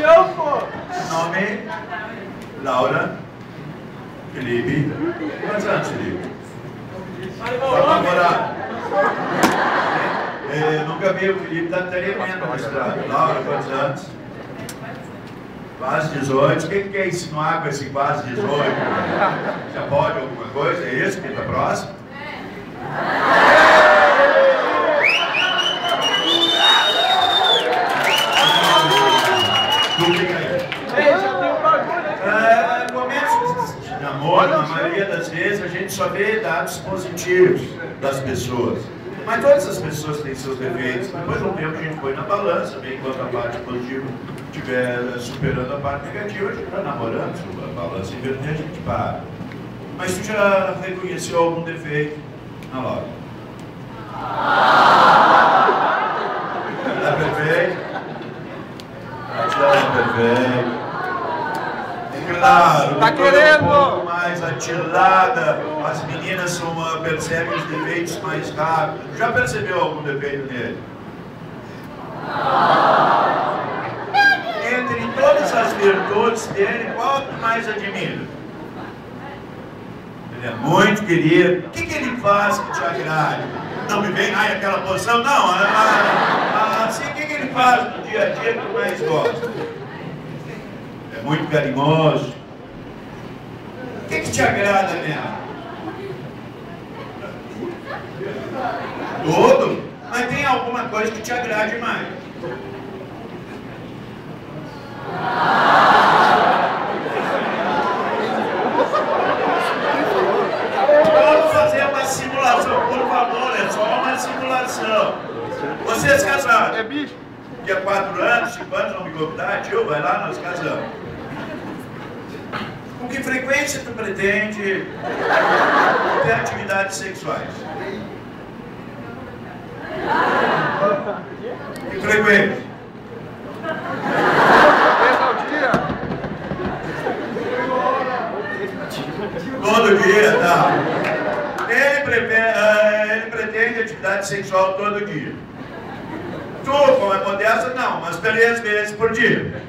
não, pô! Nome? Laura. Felipe. Quantos anos, Felipe? Tá namorado? Nunca vi o Felipe, tá tremendo na estrada. Laura, quantos anos? Quase 18. O que quer insinuar com esse quase 18? Já pode alguma coisa? É isso que tá próximo? Momentos de namoro, na maioria das vezes, a gente só vê dados positivos das pessoas. Mas todas as pessoas têm seus defeitos. Depois de um tempo a gente põe na balança, vê enquanto a parte positiva estiver superando a parte negativa, a gente está namorando, se a balança inverter, a gente para. Mas tu já reconheceu algum defeito na Laura? Ela é perfeita? Ela é perfeita. Claro, tá querendo? Um pouco mais atilada, as meninas percebem os defeitos mais rápido. Já percebeu algum defeito nele? Entre todas as virtudes dele, qual que mais admira? Ele é muito querido. O que ele faz que te agrade? Não me vem, ai, aquela posição, não. Assim, o que ele faz no dia a dia que tu mais gosta? É muito carinhoso. O que te agrada nela? Tudo? Mas tem alguma coisa que te agrade mais? Vamos fazer uma simulação, por favor, é só uma simulação. Vocês casaram? É bicho? Daqui a 4 anos, 5 anos, vão me convidar, tio, vai lá, nós casamos. Com que frequência tu pretende ter atividades sexuais? Que frequência? Todo dia, tá. Ele pretende atividade sexual todo dia. Tu, como é modesta, não, mas 3 vezes por dia.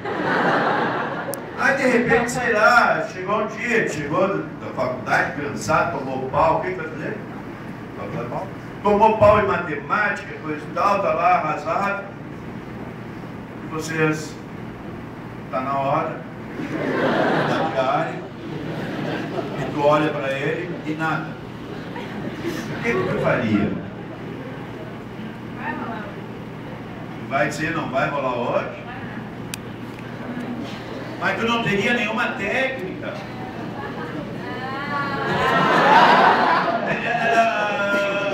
Aí de repente, sei lá, chegou um dia, chegou da faculdade, cansado, tomou pau, o que vai fazer? Tomou pau em matemática, coisa e tal, tá lá arrasado. E vocês, tá na hora, da diária, e tu olha pra ele e nada. O que tu faria? Vai dizer, não vai rolar hoje? Mas tu não teria nenhuma técnica.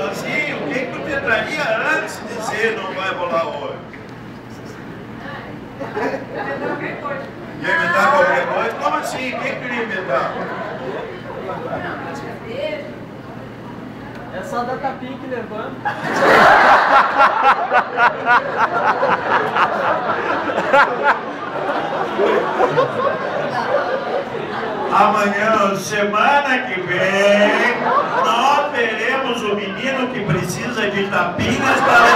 Assim, o que tu tentaria antes de dizer não vai rolar hoje? Ia inventar qualquer coisa? Como assim? O que tu ia inventar? É só dar tapinha que levanta. Amanhã, semana que vem, nós teremos o menino que precisa de tapinhas para...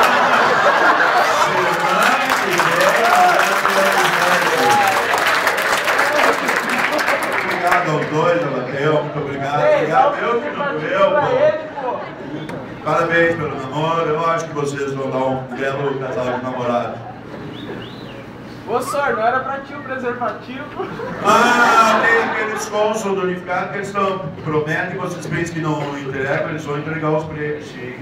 Semana que vem, obrigado aos dois, Mateu, muito obrigado. Obrigado, eu que não doeu, parabéns pelo namoro, eu acho que vocês vão dar um belo casal de namorados. Ô, senhor, não era pra ti o preservativo? Tem aqueles cônsulos unificados que eles prometem, vocês pensam que não entregam, eles vão entregar os prêmios, sim.